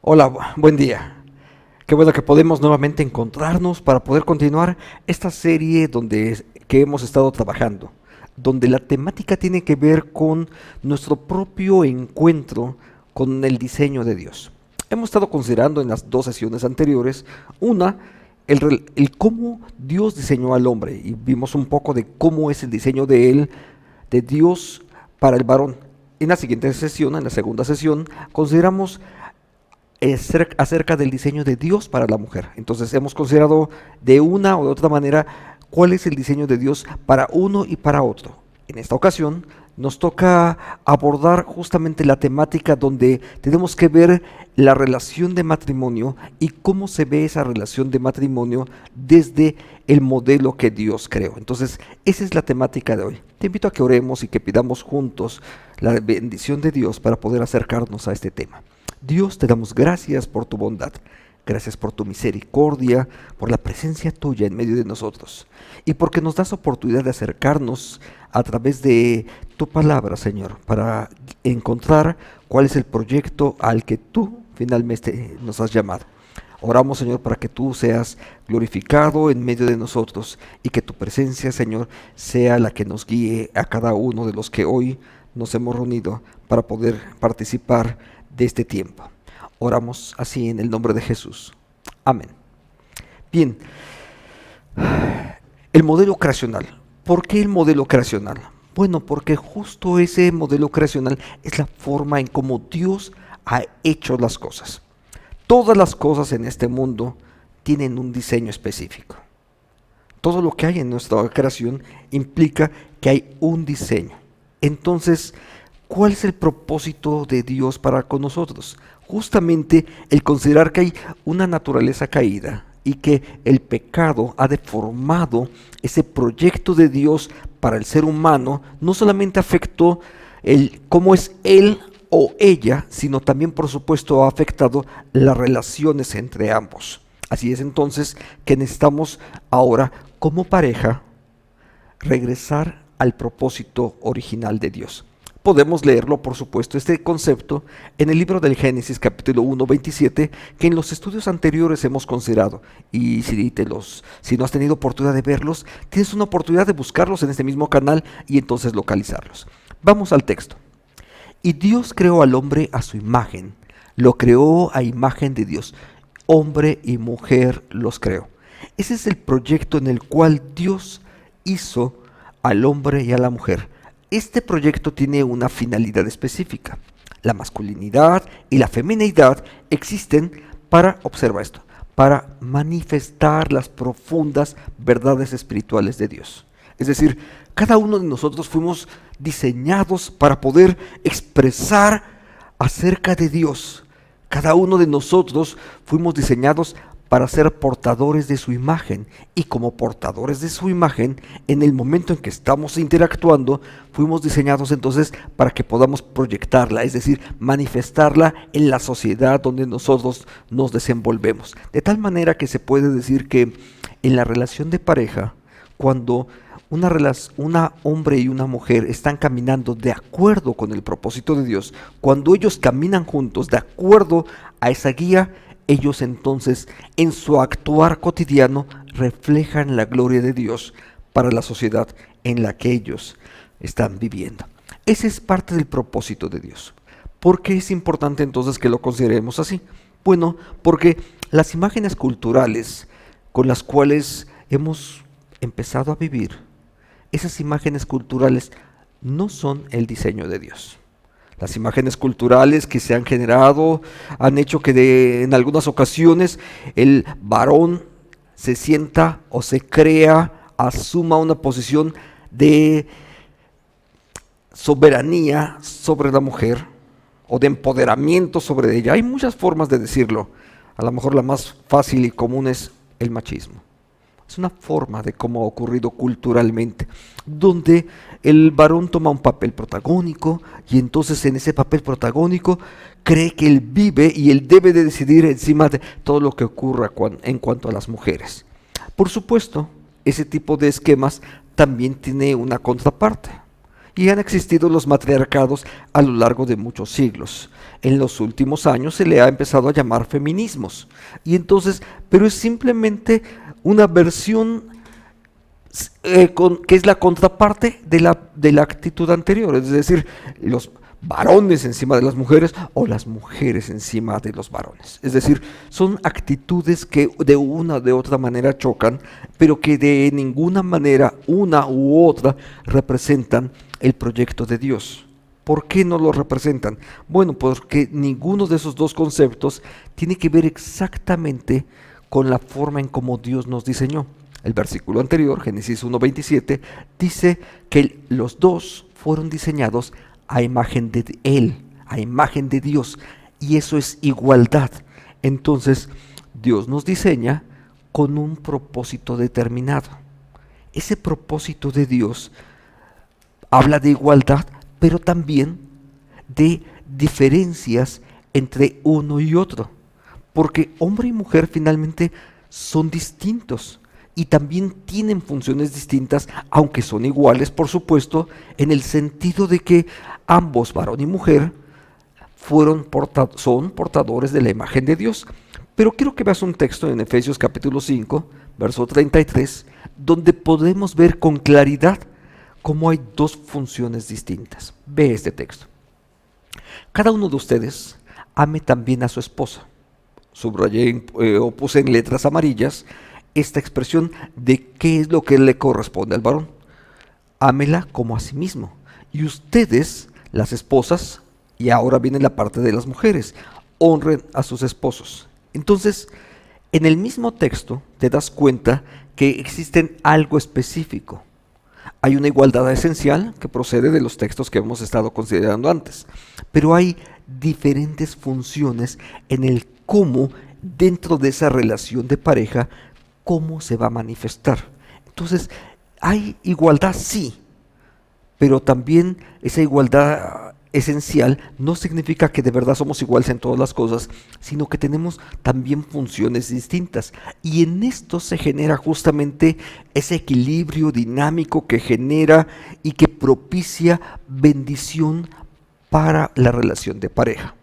Hola, buen día. Qué bueno que podemos nuevamente encontrarnos para poder continuar esta serie que hemos estado trabajando, donde la temática tiene que ver con nuestro propio encuentro con el diseño de Dios. Hemos estado considerando en las dos sesiones anteriores, una, el cómo Dios diseñó al hombre, y vimos un poco de cómo es el diseño de él, de Dios para el varón. En la siguiente sesión, en la segunda sesión, consideramos acerca del diseño de Dios para la mujer. Entonces hemos considerado de una o de otra manera cuál es el diseño de Dios para uno y para otro. En esta ocasión nos toca abordar justamente la temática donde tenemos que ver la relación de matrimonio y cómo se ve esa relación de matrimonio desde el modelo que Dios creó. Entonces, esa es la temática de hoy. Te invito a que oremos y que pidamos juntos la bendición de Dios para poder acercarnos a este tema. Dios, te damos gracias por tu bondad, gracias por tu misericordia, por la presencia tuya en medio de nosotros y porque nos das oportunidad de acercarnos a través de tu palabra, Señor, para encontrar cuál es el proyecto al que tú finalmente nos has llamado. Oramos, Señor, para que tú seas glorificado en medio de nosotros y que tu presencia, Señor, sea la que nos guíe a cada uno de los que hoy nos hemos reunido para poder participar de este tiempo. Oramos así en el nombre de Jesús. Amén. Bien, el modelo creacional. ¿Por qué el modelo creacional? Bueno, porque justo ese modelo creacional es la forma en cómo Dios ha hecho las cosas. Todas las cosas en este mundo tienen un diseño específico. Todo lo que hay en nuestra creación implica que hay un diseño. Entonces, ¿cuál es el propósito de Dios para con nosotros? Justamente el considerar que hay una naturaleza caída y que el pecado ha deformado ese proyecto de Dios para el ser humano, no solamente afectó cómo es él o ella, sino también por supuesto ha afectado las relaciones entre ambos. Así es entonces que necesitamos ahora como pareja regresar al propósito original de Dios. Podemos leerlo, por supuesto, este concepto en el libro del Génesis capítulo 1, 27, que en los estudios anteriores hemos considerado. Y si no has tenido oportunidad de verlos, tienes una oportunidad de buscarlos en este mismo canal y entonces localizarlos. Vamos al texto. Y Dios creó al hombre a su imagen, lo creó a imagen de Dios, hombre y mujer los creó. Ese es el proyecto en el cual Dios hizo al hombre y a la mujer. Este proyecto tiene una finalidad específica. La masculinidad y la feminidad existen para, observa esto, para manifestar las profundas verdades espirituales de Dios. Es decir, cada uno de nosotros fuimos diseñados para poder expresar acerca de Dios. Cada uno de nosotros fuimos diseñados para ser portadores de su imagen, y como portadores de su imagen, en el momento en que estamos interactuando, fuimos diseñados entonces para que podamos proyectarla, es decir, manifestarla en la sociedad donde nosotros nos desenvolvemos. De tal manera que se puede decir que en la relación de pareja, cuando una hombre y una mujer están caminando de acuerdo con el propósito de Dios, cuando ellos caminan juntos de acuerdo a esa guía, ellos entonces en su actuar cotidiano reflejan la gloria de Dios para la sociedad en la que ellos están viviendo. Ese es parte del propósito de Dios. ¿Por qué es importante entonces que lo consideremos así? Bueno, porque las imágenes culturales con las cuales hemos empezado a vivir, esas imágenes culturales no son el diseño de Dios. Las imágenes culturales que se han generado han hecho que en algunas ocasiones el varón se sienta o se crea, asuma una posición de soberanía sobre la mujer o de empoderamiento sobre ella. Hay muchas formas de decirlo. A lo mejor la más fácil y común es el machismo. Es una forma de cómo ha ocurrido culturalmente, donde el varón toma un papel protagónico y entonces en ese papel protagónico cree que él vive y él debe de decidir encima de todo lo que ocurra en cuanto a las mujeres. Por supuesto, ese tipo de esquemas también tiene una contraparte. Y han existido los matriarcados a lo largo de muchos siglos. En los últimos años se le ha empezado a llamar feminismos. Y entonces, pero es simplemente una versión que es la contraparte de la actitud anterior. Es decir, los varones encima de las mujeres o las mujeres encima de los varones. Es decir, son actitudes que de una o de otra manera chocan, pero que de ninguna manera una u otra representan el proyecto de Dios. ¿Por qué no lo representan? Bueno, porque ninguno de esos dos conceptos tiene que ver exactamente con la forma en cómo Dios nos diseñó. El versículo anterior, Génesis 1:27, dice que los dos fueron diseñados a imagen de Él, a imagen de Dios, y eso es igualdad. Entonces, Dios nos diseña con un propósito determinado. Ese propósito de Dios habla de igualdad, pero también de diferencias entre uno y otro, porque hombre y mujer finalmente son distintos y también tienen funciones distintas, aunque son iguales, por supuesto, en el sentido de que ambos, varón y mujer, son portadores de la imagen de Dios. Pero quiero que veas un texto en Efesios capítulo 5, verso 33, donde podemos ver con claridad cómo hay dos funciones distintas. Ve este texto. Cada uno de ustedes ame también a su esposa. Subrayé o puse en letras amarillas esta expresión de qué es lo que le corresponde al varón. Ámela como a sí mismo. Y ustedes, las esposas, y ahora viene la parte de las mujeres, honren a sus esposos. Entonces, en el mismo texto te das cuenta que existe algo específico. Hay una igualdad esencial que procede de los textos que hemos estado considerando antes, pero hay diferentes funciones en el cómo, dentro de esa relación de pareja, cómo se va a manifestar. Entonces, hay igualdad, sí, pero también esa igualdad esencial no significa que de verdad somos iguales en todas las cosas, sino que tenemos también funciones distintas. Y en esto se genera justamente ese equilibrio dinámico que genera y que propicia bendición para la relación de pareja.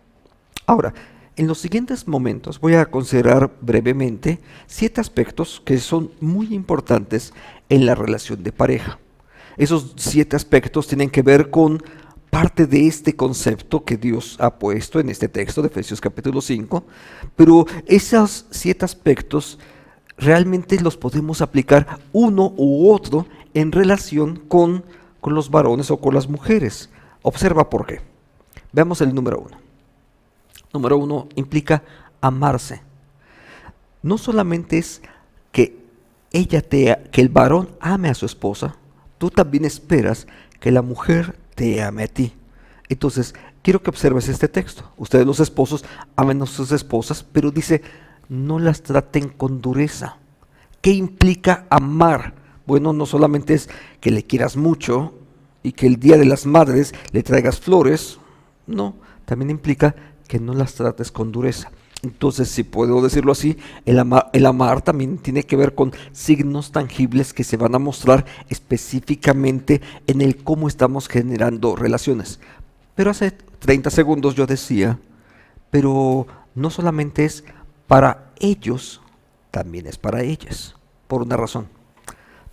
Ahora, en los siguientes momentos voy a considerar brevemente 7 aspectos que son muy importantes en la relación de pareja. Esos 7 aspectos tienen que ver con parte de este concepto que Dios ha puesto en este texto de Efesios capítulo 5, pero esos 7 aspectos realmente los podemos aplicar uno u otro en relación con los varones o con las mujeres. Observa por qué. Veamos el número 1. Número 1 implica amarse. No solamente es que que el varón ame a su esposa, tú también esperas que la mujer te ame a ti. Entonces, quiero que observes este texto. Ustedes los esposos amen a sus esposas, pero dice, no las traten con dureza. ¿Qué implica amar? Bueno, no solamente es que le quieras mucho y que el Día de las Madres le traigas flores, no, también implica que no las trates con dureza. Entonces, si puedo decirlo así, el amar también tiene que ver con signos tangibles que se van a mostrar específicamente en el cómo estamos generando relaciones. Pero hace 30 segundos yo decía, pero no solamente es para ellos, también es para ellas, por una razón.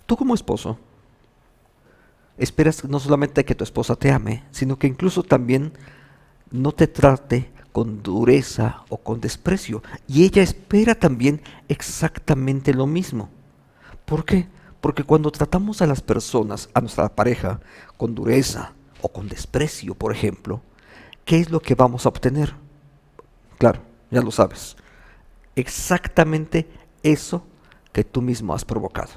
Tú como esposo esperas no solamente que tu esposa te ame, sino que incluso también no te trate con dureza o con desprecio. Y ella espera también exactamente lo mismo. ¿Por qué? Porque cuando tratamos a las personas, a nuestra pareja, con dureza o con desprecio, por ejemplo, ¿qué es lo que vamos a obtener? Claro, ya lo sabes. Exactamente eso que tú mismo has provocado.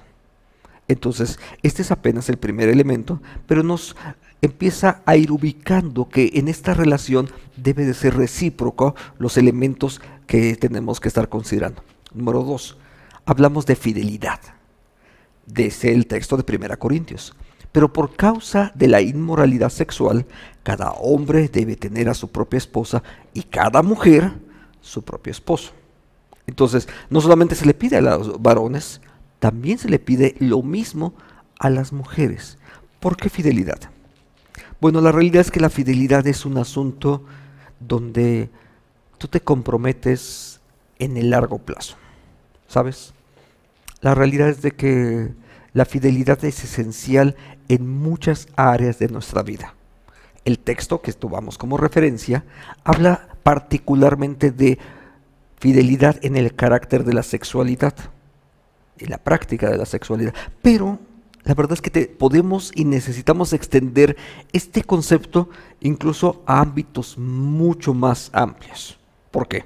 Entonces, este es apenas el primer elemento, pero nos empieza a ir ubicando que en esta relación debe de ser recíproco los elementos que tenemos que estar considerando. Número 2, hablamos de fidelidad. Desde el texto de 1 Corintios. Pero por causa de la inmoralidad sexual, cada hombre debe tener a su propia esposa y cada mujer su propio esposo. Entonces, no solamente se le pide a los varones, también se le pide lo mismo a las mujeres. ¿Por qué fidelidad? Bueno, la realidad es que la fidelidad es un asunto donde tú te comprometes en el largo plazo, ¿sabes? La realidad es de que la fidelidad es esencial en muchas áreas de nuestra vida. El texto que tomamos como referencia habla particularmente de fidelidad en el carácter de la sexualidad, en la práctica de la sexualidad, pero la verdad es que podemos y necesitamos extender este concepto incluso a ámbitos mucho más amplios. ¿Por qué?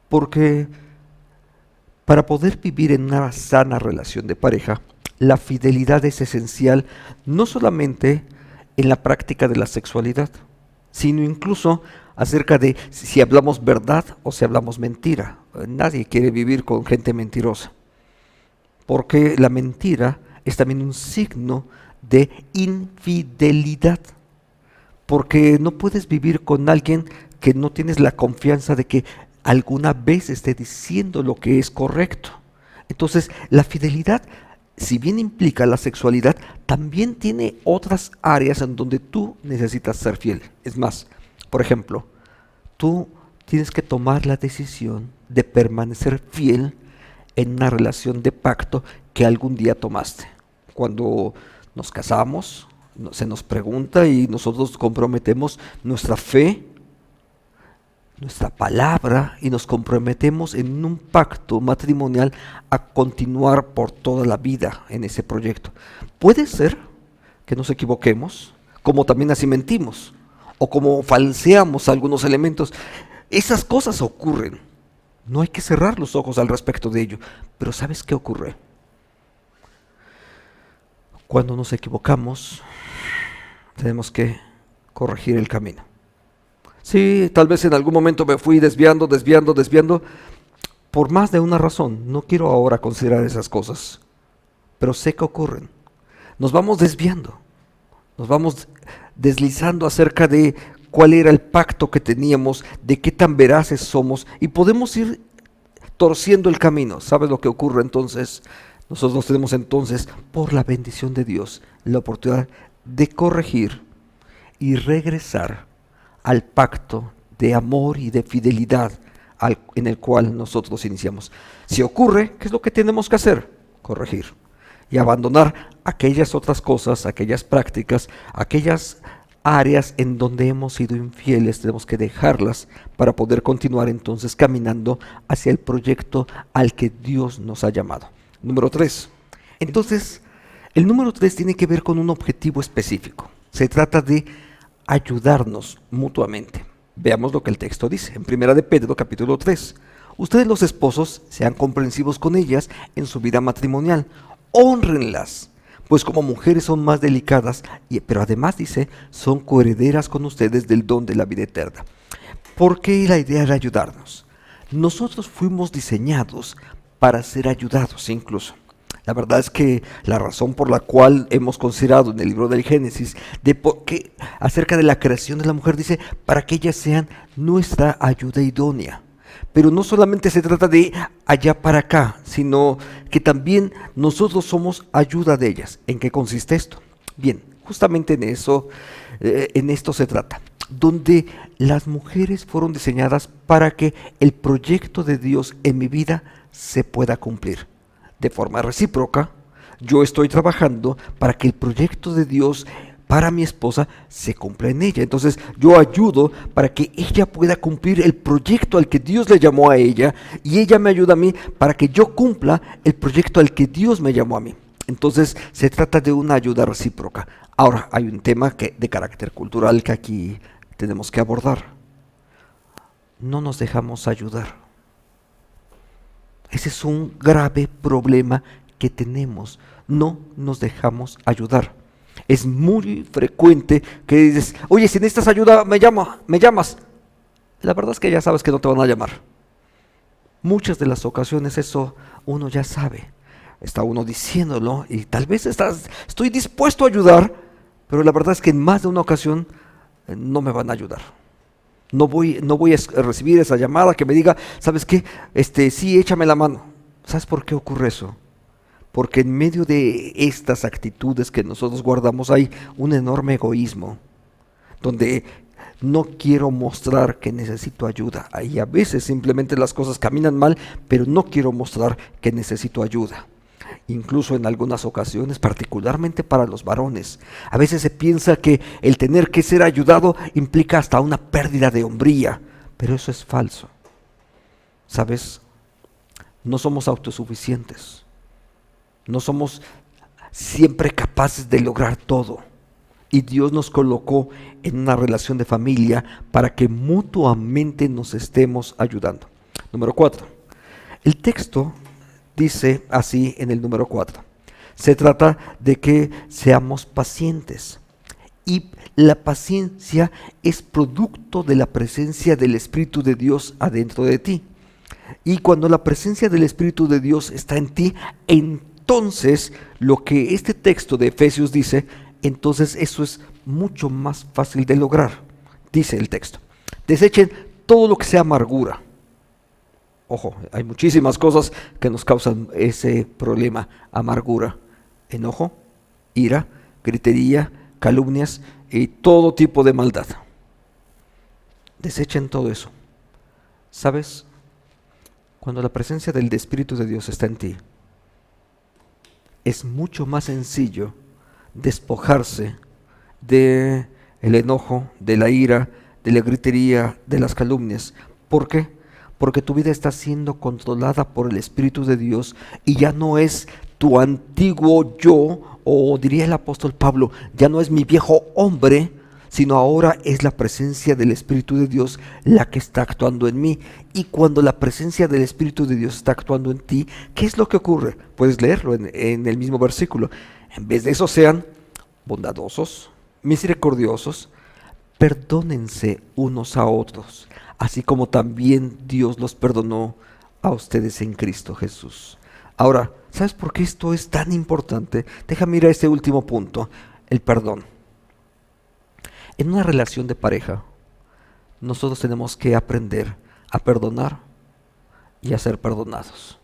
Porque para poder vivir en una sana relación de pareja, la fidelidad es esencial no solamente en la práctica de la sexualidad, sino incluso acerca de si hablamos verdad o si hablamos mentira. Nadie quiere vivir con gente mentirosa, porque la mentira es también un signo de infidelidad, porque no puedes vivir con alguien que no tienes la confianza de que alguna vez esté diciendo lo que es correcto. Entonces, la fidelidad, si bien implica la sexualidad, también tiene otras áreas en donde tú necesitas ser fiel. Es más, por ejemplo, tú tienes que tomar la decisión de permanecer fiel en una relación de pacto que algún día tomaste. Cuando nos casamos, se nos pregunta y nosotros comprometemos nuestra fe, nuestra palabra y nos comprometemos en un pacto matrimonial a continuar por toda la vida en ese proyecto. Puede ser que nos equivoquemos, como también así mentimos, o como falseamos algunos elementos. Esas cosas ocurren. No hay que cerrar los ojos al respecto de ello. Pero ¿sabes qué ocurre? Cuando nos equivocamos, tenemos que corregir el camino. Sí, tal vez en algún momento me fui desviando, por más de una razón. No quiero ahora considerar esas cosas, pero sé que ocurren. Nos vamos desviando, nos vamos deslizando acerca de cuál era el pacto que teníamos, de qué tan veraces somos, y podemos ir torciendo el camino. ¿Sabes lo que ocurre entonces? Nosotros tenemos entonces, por la bendición de Dios, la oportunidad de corregir y regresar al pacto de amor y de fidelidad en el cual nosotros iniciamos. Si ocurre, ¿qué es lo que tenemos que hacer? Corregir y abandonar aquellas otras cosas, aquellas prácticas, aquellas áreas en donde hemos sido infieles. Tenemos que dejarlas para poder continuar entonces caminando hacia el proyecto al que Dios nos ha llamado. Número 3. Entonces, el número 3 tiene que ver con un objetivo específico. Se trata de ayudarnos mutuamente. Veamos lo que el texto dice en 1 de Pedro capítulo 3. Ustedes los esposos sean comprensivos con ellas en su vida matrimonial. Hónrenlas, pues como mujeres son más delicadas, pero además dice, son coherederas con ustedes del don de la vida eterna. ¿Por qué la idea de ayudarnos? Nosotros fuimos diseñados para ser ayudados incluso. La verdad es que la razón por la cual hemos considerado en el libro del Génesis de por qué acerca de la creación de la mujer dice para que ellas sean nuestra ayuda idónea. Pero no solamente se trata de allá para acá, sino que también nosotros somos ayuda de ellas. ¿En qué consiste esto? Bien, justamente en esto se trata, donde las mujeres fueron diseñadas para que el proyecto de Dios en mi vida se pueda cumplir. De forma recíproca, yo estoy trabajando para que el proyecto de Dios para mi esposa se cumpla en ella. Entonces yo ayudo para que ella pueda cumplir el proyecto al que Dios le llamó a ella, y ella me ayuda a mí para que yo cumpla el proyecto al que Dios me llamó a mí. Entonces se trata de una ayuda recíproca. Ahora hay un tema de carácter cultural que aquí tenemos que abordar. No nos dejamos ayudar. Ese es un grave problema que tenemos. No nos dejamos ayudar. Es muy frecuente que dices, oye, si necesitas ayuda, me llamas. La verdad es que ya sabes que no te van a llamar. Muchas de las ocasiones eso uno ya sabe. Está uno diciéndolo y tal vez estoy dispuesto a ayudar, pero la verdad es que en más de una ocasión no me van a ayudar. No voy a recibir esa llamada que me diga, ¿sabes qué? Sí, échame la mano. ¿Sabes por qué ocurre eso? Porque en medio de estas actitudes que nosotros guardamos hay un enorme egoísmo. donde no quiero mostrar que necesito ayuda. Ahí a veces simplemente las cosas caminan mal, pero no quiero mostrar que necesito ayuda. Incluso en algunas ocasiones, particularmente para los varones, a veces se piensa que el tener que ser ayudado implica hasta una pérdida de hombría, pero eso es falso. ¿Sabes? No somos autosuficientes, no somos siempre capaces de lograr todo. Y Dios nos colocó en una relación de familia para que mutuamente nos estemos ayudando. Número 4. El texto dice así en el número 4. Se trata de que seamos pacientes. Y la paciencia es producto de la presencia del Espíritu de Dios adentro de ti. Y cuando la presencia del Espíritu de Dios está en ti, entonces lo que este texto de Efesios dice, entonces eso es mucho más fácil de lograr. Dice el texto: desechen todo lo que sea amargura. Ojo, hay muchísimas cosas que nos causan ese problema: amargura, enojo, ira, gritería, calumnias y todo tipo de maldad. Desechen todo eso. ¿Sabes? Cuando la presencia del Espíritu de Dios está en ti, es mucho más sencillo despojarse de el enojo, de la ira, de la gritería, de las calumnias. ¿Por qué? Porque tu vida está siendo controlada por el Espíritu de Dios y ya no es tu antiguo yo, o diría el apóstol Pablo, ya no es mi viejo hombre, sino ahora es la presencia del Espíritu de Dios la que está actuando en mí. Y cuando la presencia del Espíritu de Dios está actuando en ti, ¿qué es lo que ocurre? Puedes leerlo en el mismo versículo. En vez de eso, sean bondadosos, misericordiosos, perdónense unos a otros, así como también Dios los perdonó a ustedes en Cristo Jesús. Ahora, ¿sabes por qué esto es tan importante? Déjame ir a este último punto, el perdón. En una relación de pareja, nosotros tenemos que aprender a perdonar y a ser perdonados.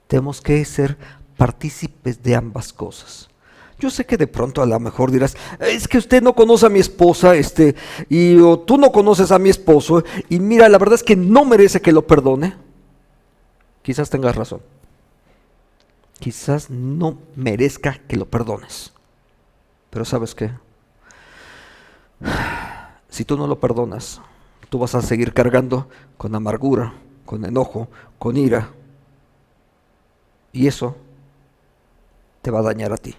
Tenemos que ser partícipes de ambas cosas. Yo sé que de pronto a lo mejor dirás, es que usted no conoce a mi esposa, o tú no conoces a mi esposo, y mira, la verdad es que no merece que lo perdone. Quizás tengas razón. Quizás no merezca que lo perdones. Pero ¿sabes qué? Si tú no lo perdonas, tú vas a seguir cargando con amargura, con enojo, con ira. Y eso te va a dañar a ti.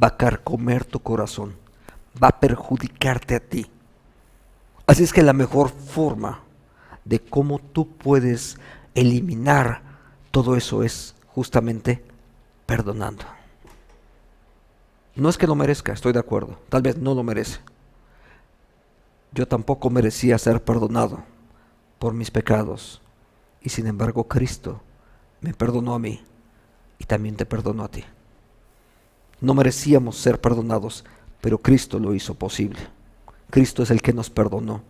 Va a carcomer tu corazón. Va a perjudicarte a ti. Así es que la mejor forma de cómo tú puedes eliminar todo eso es justamente perdonando. No es que lo merezca, estoy de acuerdo. Tal vez no lo merece. Yo tampoco merecía ser perdonado por mis pecados. Y sin embargo, Cristo me perdonó a mí y también te perdonó a ti. No merecíamos ser perdonados, pero Cristo lo hizo posible. Cristo es el que nos perdonó.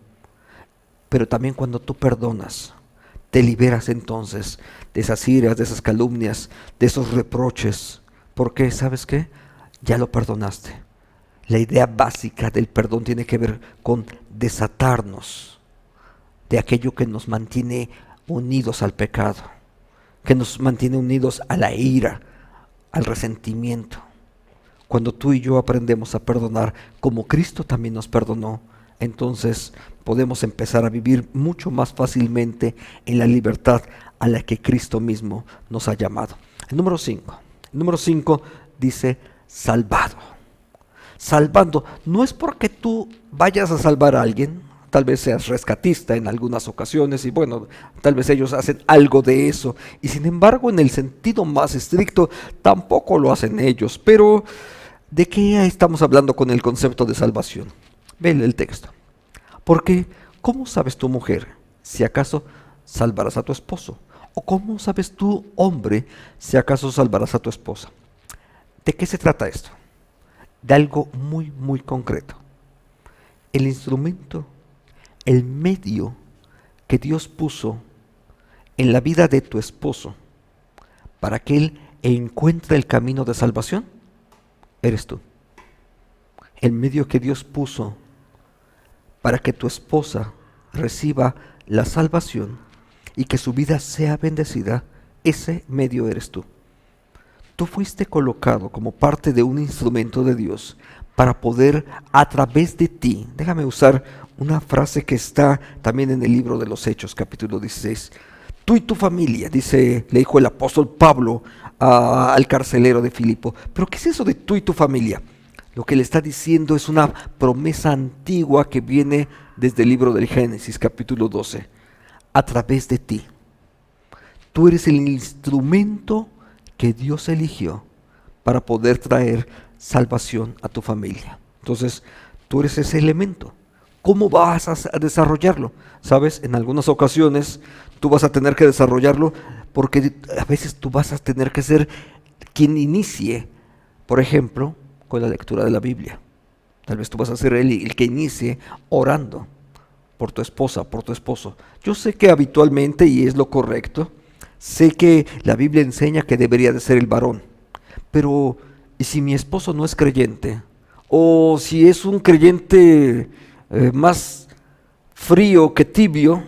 Pero también cuando tú perdonas, te liberas entonces de esas iras, de esas calumnias, de esos reproches. Porque, ¿sabes qué? Ya lo perdonaste. La idea básica del perdón tiene que ver con desatarnos de aquello que nos mantiene unidos al pecado, que nos mantiene unidos a la ira, al resentimiento. Cuando tú y yo aprendemos a perdonar como Cristo también nos perdonó, entonces podemos empezar a vivir mucho más fácilmente en la libertad a la que Cristo mismo nos ha llamado. El número 5. El número 5 dice salvado. Salvando, no es porque tú vayas a salvar a alguien, tal vez seas rescatista en algunas ocasiones y bueno, tal vez ellos hacen algo de eso y sin embargo en el sentido más estricto tampoco lo hacen ellos, pero ¿de qué estamos hablando con el concepto de salvación? Ve el texto. Porque, ¿cómo sabes tú, mujer, si acaso salvarás a tu esposo? ¿O cómo sabes tú, hombre, si acaso salvarás a tu esposa? ¿De qué se trata esto? De algo muy, muy concreto. El instrumento, el medio que Dios puso en la vida de tu esposo para que él encuentre el camino de salvación, eres tú. el medio que Dios puso para que tu esposa reciba la salvación y que su vida sea bendecida, ese medio eres tú. Tú fuiste colocado como parte de un instrumento de Dios para poder a través de ti, déjame usar una frase que está también en el libro de los Hechos, capítulo 16, tú y tu familia, le dijo el apóstol Pablo al carcelero de Filipo. Pero ¿qué es eso de tú y tu familia? Lo que le está diciendo es una promesa antigua que viene desde el libro del Génesis, capítulo 12. A través de ti. Tú eres el instrumento que Dios eligió para poder traer salvación a tu familia. Entonces, tú eres ese elemento. ¿Cómo vas a desarrollarlo? Sabes, en algunas ocasiones tú vas a tener que desarrollarlo porque a veces tú vas a tener que ser quien inicie, por ejemplo, con la lectura de la Biblia. Tal vez tú vas a ser el que inicie orando por tu esposa, por tu esposo. Yo sé que habitualmente, y es lo correcto, sé que la Biblia enseña que debería de ser el varón, pero ¿y si mi esposo no es creyente? O si es un creyente más frío que tibio,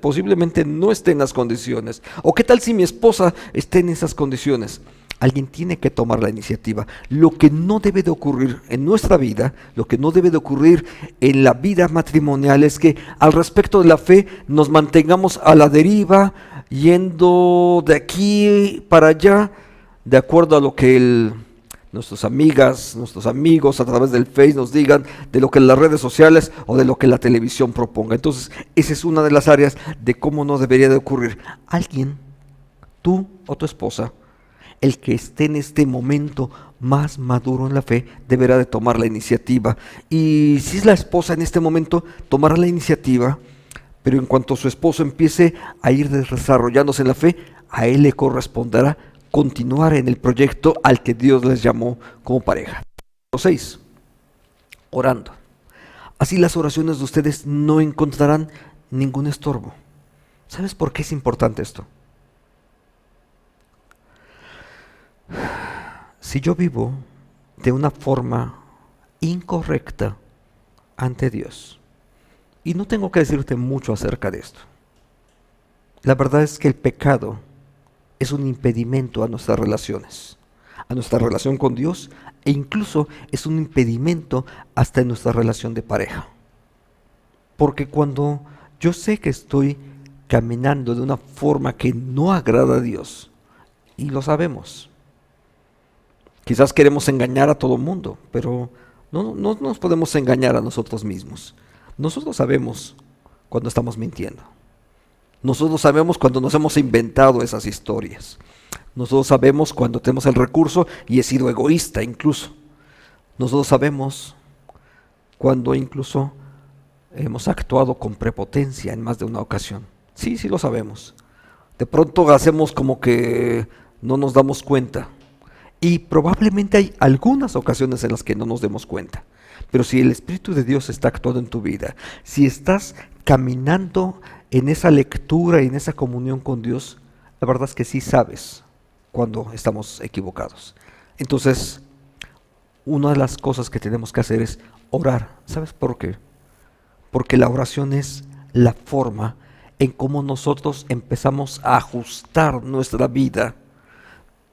posiblemente no esté en las condiciones. ¿O qué tal si mi esposa esté en esas condiciones? Alguien tiene que tomar la iniciativa. Lo que no debe de ocurrir en nuestra vida, lo que no debe de ocurrir en la vida matrimonial es que al respecto de la fe nos mantengamos a la deriva, yendo de aquí para allá, de acuerdo a lo que nuestras amigas, nuestros amigos a través del Face nos digan, de lo que las redes sociales o de lo que la televisión proponga. Entonces, esa es una de las áreas de cómo no debería de ocurrir. Alguien, tú o tu esposa, el que esté en este momento más maduro en la fe, deberá de tomar la iniciativa. Y si es la esposa en este momento, tomará la iniciativa, pero en cuanto su esposo empiece a ir desarrollándose en la fe, a él le corresponderá continuar en el proyecto al que Dios les llamó como pareja. 6. Orando. Así las oraciones de ustedes no encontrarán ningún estorbo. ¿Sabes por qué es importante esto? Si yo vivo de una forma incorrecta ante Dios, y no tengo que decirte mucho acerca de esto, la verdad es que el pecado es un impedimento a nuestras relaciones, a nuestra relación con Dios, e incluso es un impedimento hasta en nuestra relación de pareja. Porque cuando yo sé que estoy caminando de una forma que no agrada a Dios, y lo sabemos, quizás queremos engañar a todo el mundo, pero no nos podemos engañar a nosotros mismos. Nosotros sabemos cuando estamos mintiendo. Nosotros sabemos cuando nos hemos inventado esas historias. Nosotros sabemos cuando tenemos el recurso y he sido egoísta incluso. Nosotros sabemos cuando incluso hemos actuado con prepotencia en más de una ocasión. Sí, sí lo sabemos. De pronto hacemos como que no nos damos cuenta. Y probablemente hay algunas ocasiones en las que no nos demos cuenta. Pero si el Espíritu de Dios está actuando en tu vida, si estás caminando en esa lectura y en esa comunión con Dios, la verdad es que sí sabes cuando estamos equivocados. Entonces, una de las cosas que tenemos que hacer es orar. ¿Sabes por qué? Porque la oración es la forma en cómo nosotros empezamos a ajustar nuestra vida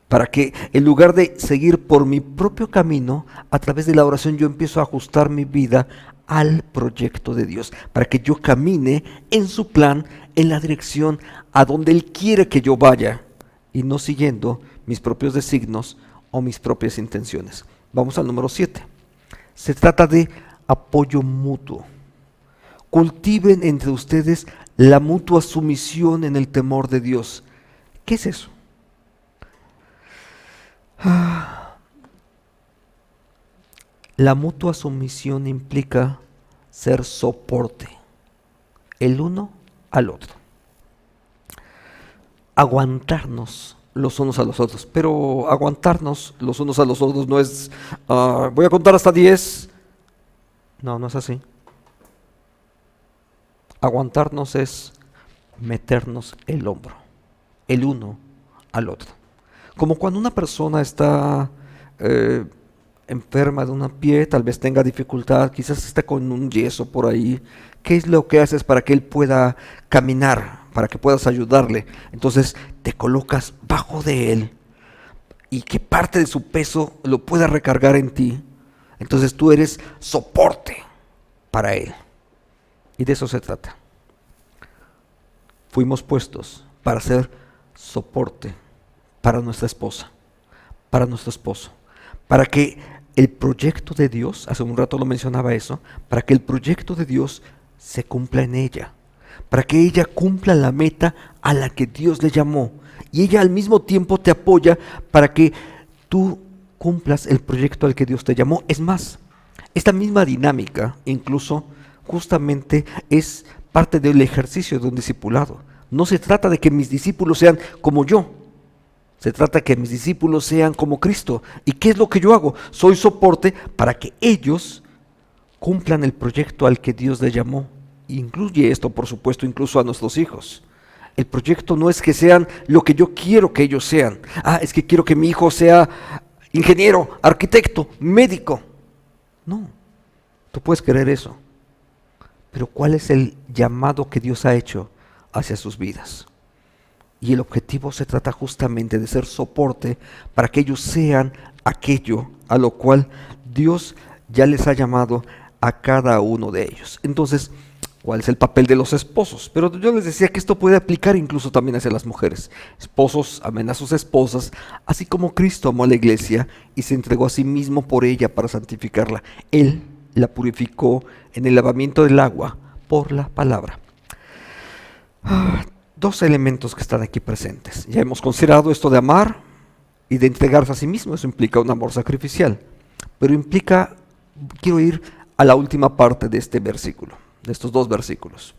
para que en lugar de seguir por mi propio camino, a través de la oración yo empiezo a ajustar mi vida al proyecto de Dios, para que yo camine en su plan, en la dirección a donde Él quiere que yo vaya, y no siguiendo mis propios designios o mis propias intenciones. Vamos al número 7. Se trata de apoyo mutuo. Cultiven entre ustedes la mutua sumisión en el temor de Dios. ¿Qué es eso? La mutua sumisión implica ser soporte, el uno al otro. Aguantarnos los unos a los otros, pero aguantarnos los unos a los otros no es, voy a contar hasta 10. No, no es así. Aguantarnos es meternos el hombro, el uno al otro. Como cuando una persona está enferma de un pie, tal vez tenga dificultad, quizás esté con un yeso por ahí. ¿Qué es lo que haces para que él pueda caminar, para que puedas ayudarle? Entonces te colocas bajo de él y que parte de su peso lo pueda recargar en ti. Entonces tú eres soporte para él. Y de eso se trata. Fuimos puestos para ser soporte para nuestra esposa, para nuestro esposo, para que el proyecto de Dios, hace un rato lo mencionaba eso, para que el proyecto de Dios se cumpla en ella, para que ella cumpla la meta a la que Dios le llamó, y ella al mismo tiempo te apoya para que tú cumplas el proyecto al que Dios te llamó. Es más, esta misma dinámica incluso justamente es parte del ejercicio de un discipulado. No se trata de que mis discípulos sean como yo, se trata de que mis discípulos sean como Cristo. ¿Y qué es lo que yo hago? Soy soporte para que ellos cumplan el proyecto al que Dios les llamó. Incluye esto, por supuesto, incluso a nuestros hijos. El proyecto no es que sean lo que yo quiero que ellos sean. Es que quiero que mi hijo sea ingeniero, arquitecto, médico. No, tú puedes querer eso. Pero ¿cuál es el llamado que Dios ha hecho hacia sus vidas? Y el objetivo se trata justamente de ser soporte para que ellos sean aquello a lo cual Dios ya les ha llamado a cada uno de ellos. Entonces, ¿cuál es el papel de los esposos? Pero yo les decía que esto puede aplicar incluso también hacia las mujeres. Esposos amen a sus esposas, así como Cristo amó a la iglesia y se entregó a sí mismo por ella para santificarla. Él la purificó en el lavamiento del agua por la palabra. Dos elementos que están aquí presentes. Ya hemos considerado esto de amar y de entregarse a sí mismo. Eso implica un amor sacrificial. Pero implica, quiero ir a la última parte de este versículo, de estos dos versículos.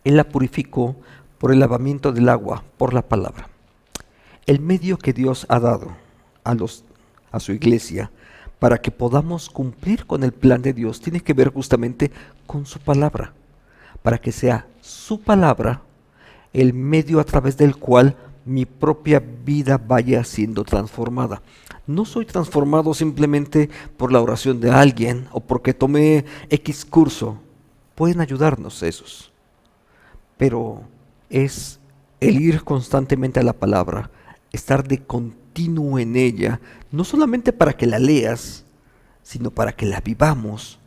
Él la purificó por el lavamiento del agua, por la palabra. El medio que Dios ha dado a su iglesia para que podamos cumplir con el plan de Dios tiene que ver justamente con su palabra. Para que sea su palabra el medio a través del cual mi propia vida vaya siendo transformada. No soy transformado simplemente por la oración de alguien o porque tomé X curso. Pueden ayudarnos esos. Pero es el ir constantemente a la palabra, estar de continuo en ella, no solamente para que la leas, sino para que la vivamos.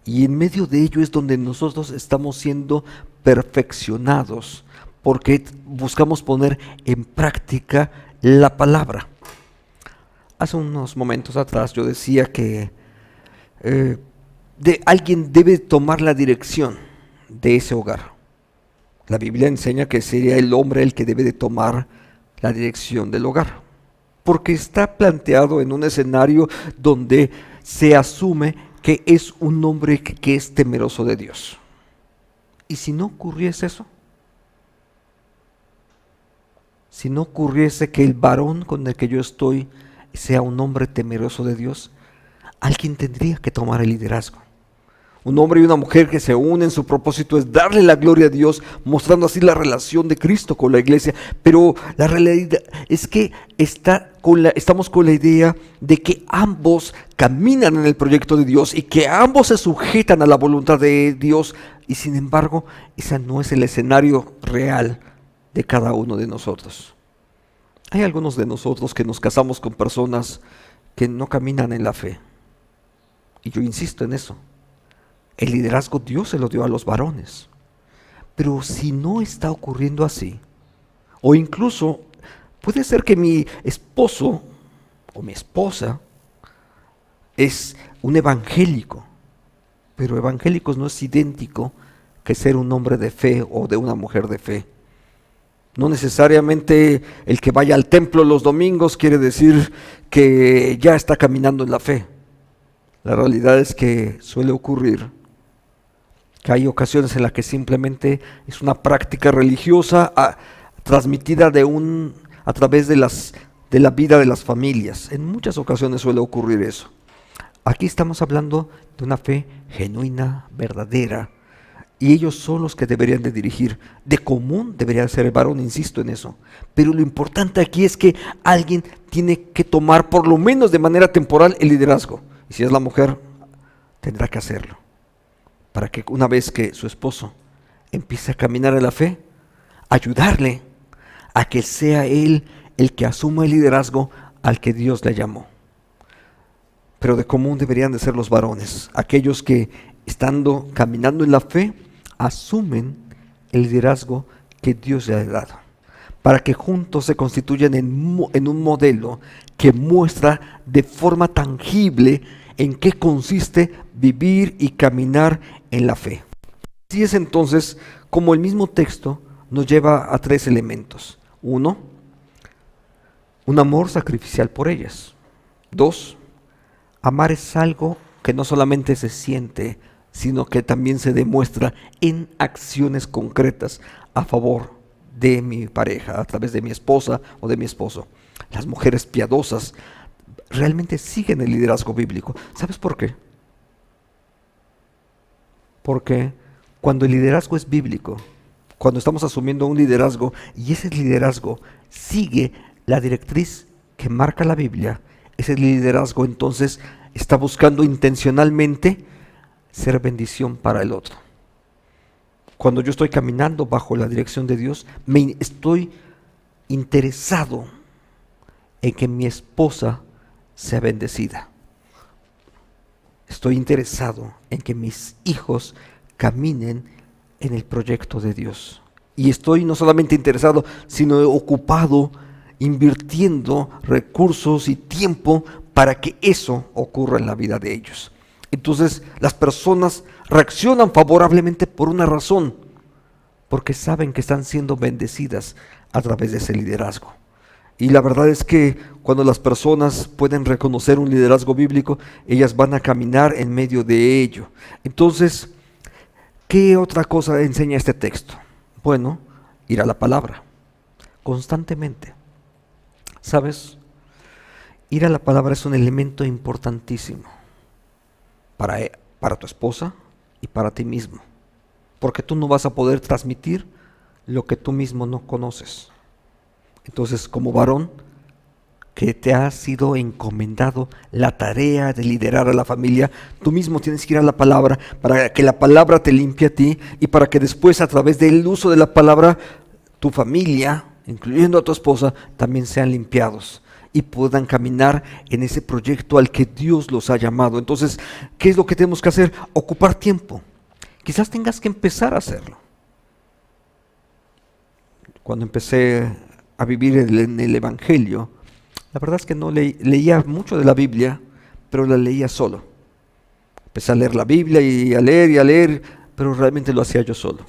Y en medio de ello es donde nosotros estamos siendo perfeccionados, porque buscamos poner en práctica la palabra. Hace unos momentos atrás yo decía que alguien debe tomar la dirección de ese hogar. La Biblia enseña que sería el hombre el que debe de tomar la dirección del hogar, porque está planteado en un escenario donde se asume que es un hombre que es temeroso de Dios. ¿Y si no ocurriese eso? Si no ocurriese que el varón con el que yo estoy sea un hombre temeroso de Dios, alguien tendría que tomar el liderazgo. Un hombre y una mujer que se unen, su propósito es darle la gloria a Dios, mostrando así la relación de Cristo con la iglesia. Pero la realidad es que estamos con la idea de que ambos caminan en el proyecto de Dios y que ambos se sujetan a la voluntad de Dios. Y sin embargo, ese no es el escenario real de cada uno de nosotros. Hay algunos de nosotros que nos casamos con personas que no caminan en la fe. Y yo insisto en eso. El liderazgo Dios se lo dio a los varones. Pero si no está ocurriendo así, o incluso puede ser que mi esposo o mi esposa es un evangélico, pero evangélicos no es idéntico que ser un hombre de fe o de una mujer de fe. No necesariamente el que vaya al templo los domingos quiere decir que ya está caminando en la fe. La realidad es que suele ocurrir que hay ocasiones en las que simplemente es una práctica religiosa transmitida a través de la vida de las familias. En muchas ocasiones suele ocurrir eso. Aquí estamos hablando de una fe genuina, verdadera, y ellos son los que deberían de dirigir. De común debería ser el varón, insisto en eso. Pero lo importante aquí es que alguien tiene que tomar, por lo menos de manera temporal, el liderazgo. Y si es la mujer, tendrá que hacerlo. Para que una vez que su esposo empiece a caminar en la fe, ayudarle a que sea él el que asuma el liderazgo al que Dios le llamó. Pero de común deberían de ser los varones, aquellos que, estando caminando en la fe, asumen el liderazgo que Dios le ha dado, para que juntos se constituyan en un modelo que muestra de forma tangible en qué consiste vivir y caminar en la fe. Así es entonces como el mismo texto nos lleva a 3 elementos. 1, un amor sacrificial por ellas. 2, amar es algo que no solamente se siente, sino que también se demuestra en acciones concretas a favor de mi pareja, a través de mi esposa o de mi esposo. Las mujeres piadosas realmente siguen el liderazgo bíblico. ¿Sabes por qué? Porque cuando el liderazgo es bíblico, cuando estamos asumiendo un liderazgo y ese liderazgo sigue la directriz que marca la Biblia, ese liderazgo entonces está buscando intencionalmente ser bendición para el otro. Cuando yo estoy caminando bajo la dirección de Dios, me estoy interesado en que mi esposa sea bendecida. Estoy interesado en que mis hijos caminen en el proyecto de Dios. Y estoy no solamente interesado, sino ocupado, invirtiendo recursos y tiempo para que eso ocurra en la vida de ellos. Entonces las personas reaccionan favorablemente por una razón, porque saben que están siendo bendecidas a través de ese liderazgo. Y la verdad es que cuando las personas pueden reconocer un liderazgo bíblico, ellas van a caminar en medio de ello. Entonces, ¿qué otra cosa enseña este texto? Bueno, ir a la palabra, constantemente. ¿Sabes? Ir a la palabra es un elemento importantísimo para tu esposa y para ti mismo, porque tú no vas a poder transmitir lo que tú mismo no conoces. Entonces, como varón que te ha sido encomendado la tarea de liderar a la familia, tú mismo tienes que ir a la palabra para que la palabra te limpie a ti y para que después, a través del uso de la palabra, tu familia, incluyendo a tu esposa, también sean limpiados y puedan caminar en ese proyecto al que Dios los ha llamado. Entonces, ¿qué es lo que tenemos que hacer? Ocupar tiempo. Quizás tengas que empezar a hacerlo. Cuando empecé a vivir en el Evangelio, la verdad es que no leía mucho de la Biblia, pero la leía solo. Empecé a leer la Biblia y a leer, pero realmente lo hacía yo solo.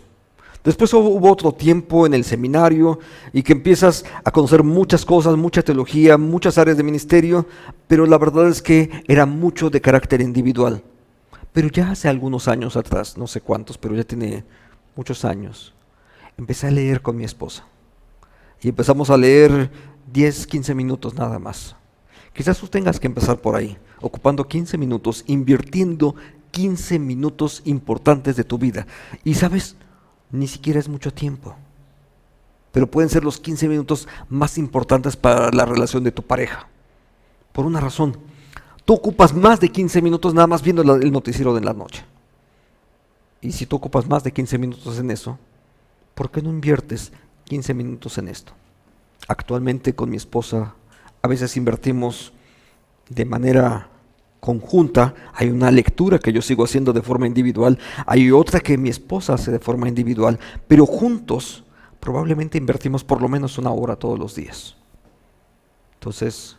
Después hubo otro tiempo en el seminario y que empiezas a conocer muchas cosas, mucha teología, muchas áreas de ministerio, pero la verdad es que era mucho de carácter individual. Pero ya hace algunos años atrás, no sé cuántos, pero ya tiene muchos años, empecé a leer con mi esposa. Y empezamos a leer 10, 15 minutos nada más. Quizás tú tengas que empezar por ahí, ocupando 15 minutos, invirtiendo 15 minutos importantes de tu vida. Y sabes, ni siquiera es mucho tiempo, pero pueden ser los 15 minutos más importantes para la relación de tu pareja. Por una razón, tú ocupas más de 15 minutos nada más viendo el noticiero de la noche. Y si tú ocupas más de 15 minutos en eso, ¿por qué no inviertes 15 minutos en esto? Actualmente con mi esposa a veces invertimos de manera conjunta. Hay una lectura que yo sigo haciendo de forma individual, hay otra que mi esposa hace de forma individual, pero juntos probablemente invertimos por lo menos 1 hora todos los días. Entonces,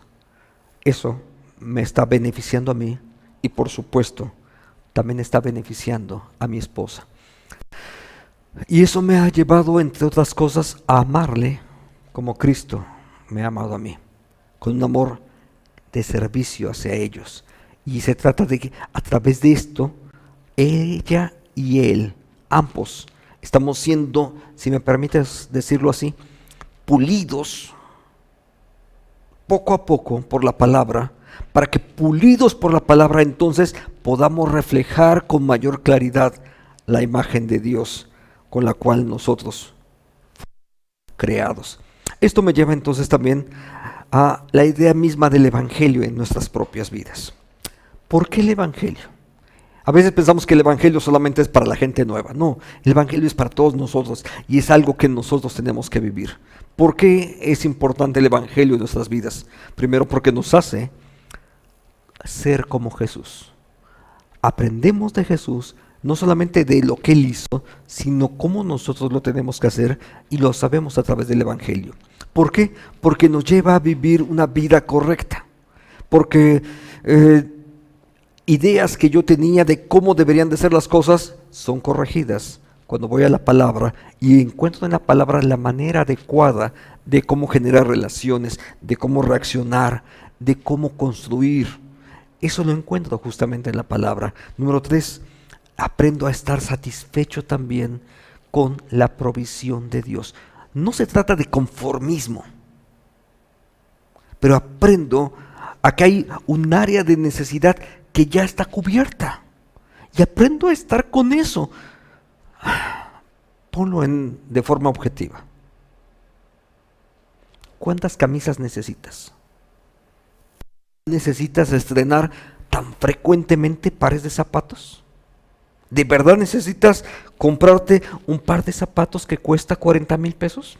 eso me está beneficiando a mí y por supuesto también está beneficiando a mi esposa. Y eso me ha llevado, entre otras cosas, a amarle como Cristo me ha amado a mí, con un amor de servicio hacia ellos. Y se trata de que a través de esto, ella y él, ambos, estamos siendo, si me permites decirlo así, pulidos poco a poco por la palabra, para que pulidos por la palabra entonces podamos reflejar con mayor claridad la imagen de Dios con la cual nosotros creados. Esto me lleva entonces también a la idea misma del Evangelio en nuestras propias vidas. ¿Por qué el Evangelio? A veces pensamos que el Evangelio solamente es para la gente nueva. No, el Evangelio es para todos nosotros y es algo que nosotros tenemos que vivir. ¿Por qué es importante el Evangelio en nuestras vidas? Primero, porque nos hace ser como Jesús. Aprendemos de Jesús, no solamente de lo que Él hizo, sino cómo nosotros lo tenemos que hacer, y lo sabemos a través del Evangelio. ¿Por qué? Porque nos lleva a vivir una vida correcta. Porque ideas que yo tenía de cómo deberían de ser las cosas son corregidas cuando voy a la palabra y encuentro en la palabra la manera adecuada de cómo generar relaciones, de cómo reaccionar, de cómo construir. Eso lo encuentro justamente en la palabra. Número 3, aprendo a estar satisfecho también con la provisión de Dios. No se trata de conformismo, pero aprendo a que hay un área de necesidad que ya está cubierta. Y aprendo a estar con eso. Ponlo de forma objetiva. ¿Cuántas camisas necesitas? ¿Necesitas estrenar tan frecuentemente pares de zapatos? ¿De verdad necesitas comprarte un par de zapatos que cuesta 40,000 pesos?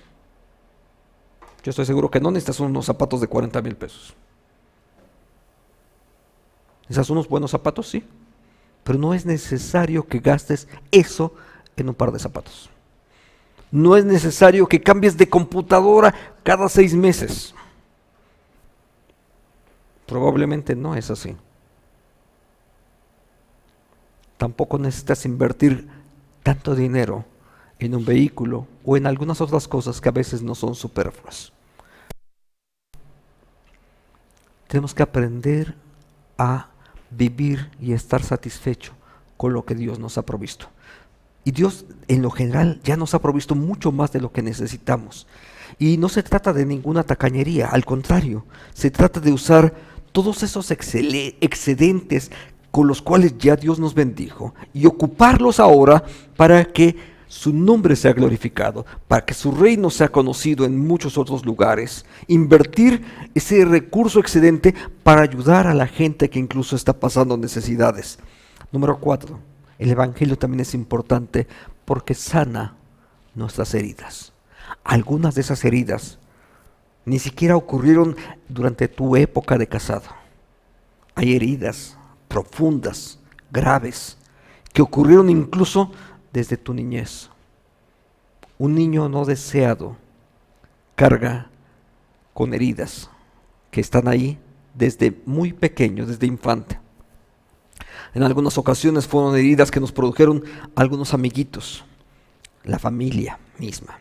Yo estoy seguro que no necesitas unos zapatos de 40,000 pesos. ¿Necesitas unos buenos zapatos? Sí. Pero no es necesario que gastes eso en un par de zapatos. No es necesario que cambies de computadora cada 6 meses. Probablemente no es así. Tampoco necesitas invertir tanto dinero en un vehículo o en algunas otras cosas que a veces no son superfluas. Tenemos que aprender a vivir y estar satisfecho con lo que Dios nos ha provisto. Y Dios en lo general ya nos ha provisto mucho más de lo que necesitamos. Y no se trata de ninguna tacañería, al contrario, se trata de usar todos esos excedentes con los cuales ya Dios nos bendijo y ocuparlos ahora para que su nombre sea glorificado, para que su reino sea conocido en muchos otros lugares. Invertir ese recurso excedente para ayudar a la gente que incluso está pasando necesidades. Número 4, el Evangelio también es importante porque sana nuestras heridas. Algunas de esas heridas ni siquiera ocurrieron durante tu época de casado. Hay heridas profundas, graves, que ocurrieron incluso desde tu niñez. Un niño no deseado carga con heridas que están ahí desde muy pequeño, desde infante. En algunas ocasiones fueron heridas que nos produjeron algunos amiguitos, la familia misma.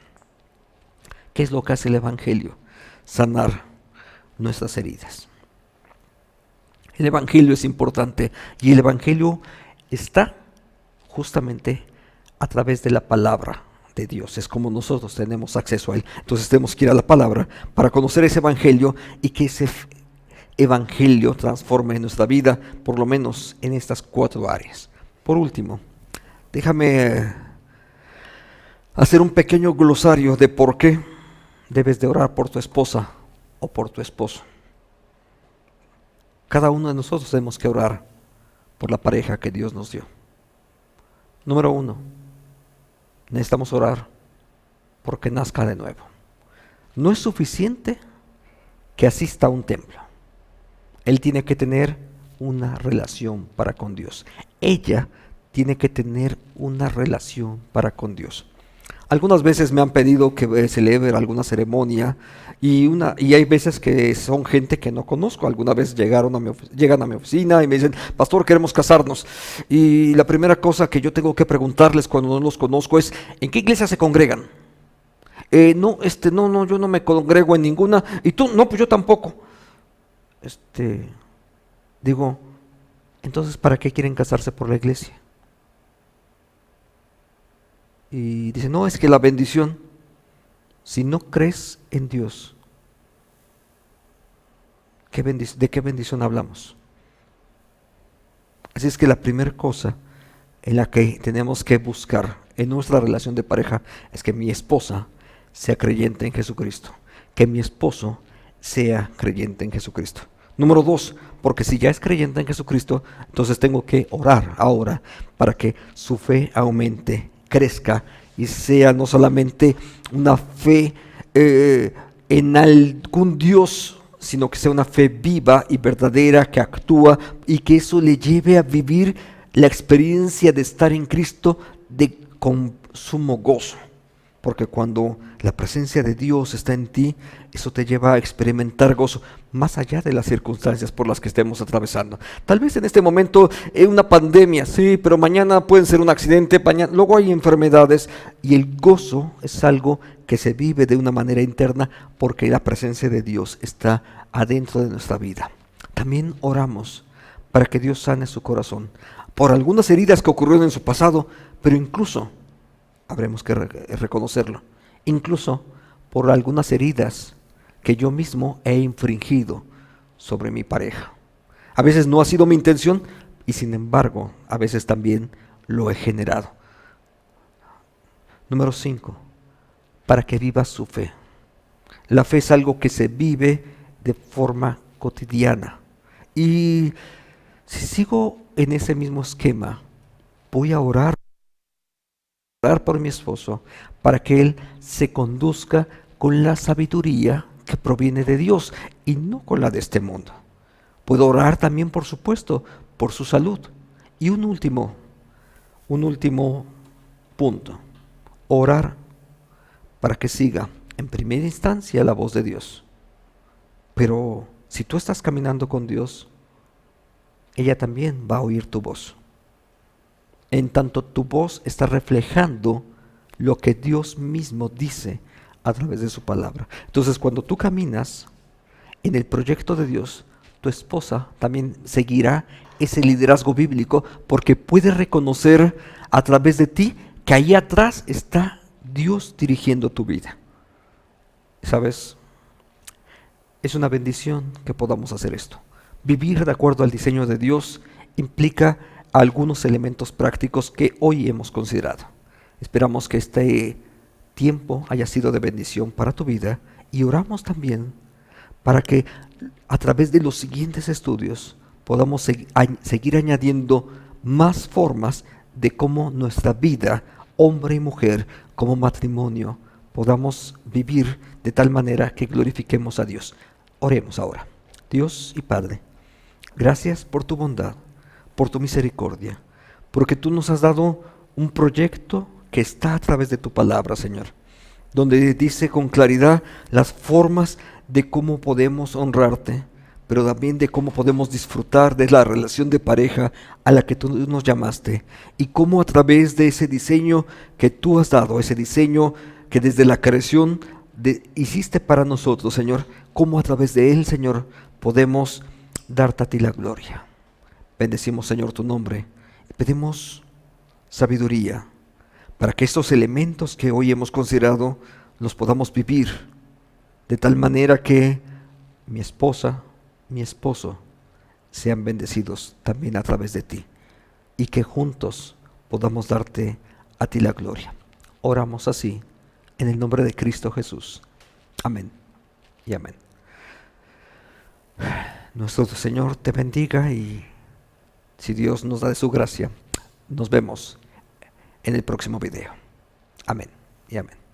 ¿Qué es lo que hace el Evangelio? Sanar nuestras heridas. El Evangelio es importante y el Evangelio está justamente a través de la palabra de Dios. Es como nosotros tenemos acceso a Él. Entonces tenemos que ir a la palabra para conocer ese Evangelio y que ese Evangelio transforme nuestra vida, por lo menos en estas 4 áreas. Por último, déjame hacer un pequeño glosario de por qué debes de orar por tu esposa o por tu esposo. Cada uno de nosotros tenemos que orar por la pareja que Dios nos dio. Número 1, necesitamos orar porque nazca de nuevo. No es suficiente que asista a un templo. Él tiene que tener una relación para con Dios. Ella tiene que tener una relación para con Dios. Algunas veces me han pedido que celebre alguna ceremonia y hay veces que son gente que no conozco. Alguna vez llegan a mi oficina y me dicen: pastor, queremos casarnos. Y la primera cosa que yo tengo que preguntarles cuando no los conozco es: ¿en qué iglesia se congregan? No, yo no me congrego en ninguna. ¿Y tú? No, pues yo tampoco. Digo, entonces, ¿para qué quieren casarse por la iglesia? Y dice: no, es que la bendición. Si no crees en Dios, ¿de qué bendición hablamos? Así es que la primera cosa en la que tenemos que buscar en nuestra relación de pareja es que mi esposa sea creyente en Jesucristo, que mi esposo sea creyente en Jesucristo. Número 2, porque si ya es creyente en Jesucristo, entonces tengo que orar ahora para que su fe aumente, crezca y sea no solamente una fe en algún Dios, sino que sea una fe viva y verdadera que actúa y que eso le lleve a vivir la experiencia de estar en Cristo con sumo gozo. Porque cuando la presencia de Dios está en ti, eso te lleva a experimentar gozo más allá de las circunstancias por las que estemos atravesando. Tal vez en este momento es una pandemia, sí, pero mañana puede ser un accidente, luego hay enfermedades y el gozo es algo que se vive de una manera interna porque la presencia de Dios está adentro de nuestra vida. También oramos para que Dios sane su corazón por algunas heridas que ocurrieron en su pasado, pero incluso habremos que reconocerlo, incluso por algunas heridas que yo mismo he infringido sobre mi pareja. A veces no ha sido mi intención y sin embargo, a veces también lo he generado. Número 5, para que viva su fe. La fe es algo que se vive de forma cotidiana. Y si sigo en ese mismo esquema, voy a orar por mi esposo para que él se conduzca con la sabiduría que proviene de Dios y no con la de este mundo. Puedo orar también, por supuesto, por su salud. Y un último punto, orar para que siga en primera instancia la voz de Dios. Pero si tú estás caminando con Dios, ella también va a oír tu voz. En tanto tu voz está reflejando lo que Dios mismo dice a través de su palabra. Entonces, cuando tú caminas en el proyecto de Dios, tu esposa también seguirá ese liderazgo bíblico porque puede reconocer a través de ti que ahí atrás está Dios dirigiendo tu vida. ¿Sabes? Es una bendición que podamos hacer esto. Vivir de acuerdo al diseño de Dios implica algunos elementos prácticos que hoy hemos considerado. Esperamos que este tiempo haya sido de bendición para tu vida y oramos también para que a través de los siguientes estudios podamos seguir añadiendo más formas de cómo nuestra vida, hombre y mujer, como matrimonio, podamos vivir de tal manera que glorifiquemos a Dios. Oremos ahora. Dios y Padre, gracias por tu bondad, por tu misericordia, porque tú nos has dado un proyecto que está a través de tu palabra, Señor, donde dice con claridad las formas de cómo podemos honrarte, pero también de cómo podemos disfrutar de la relación de pareja a la que tú nos llamaste, y cómo a través de ese diseño que tú has dado, ese diseño que desde la creación hiciste para nosotros, Señor, cómo a través de él, Señor, podemos darte a ti la gloria. Bendecimos, Señor, tu nombre y pedimos sabiduría para que estos elementos que hoy hemos considerado los podamos vivir de tal manera que mi esposa, mi esposo sean bendecidos también a través de ti y que juntos podamos darte a ti la gloria. Oramos así en el nombre de Cristo Jesús. Amén y amén. Nuestro Señor te bendiga y si Dios nos da de su gracia, nos vemos en el próximo video. Amén y amén.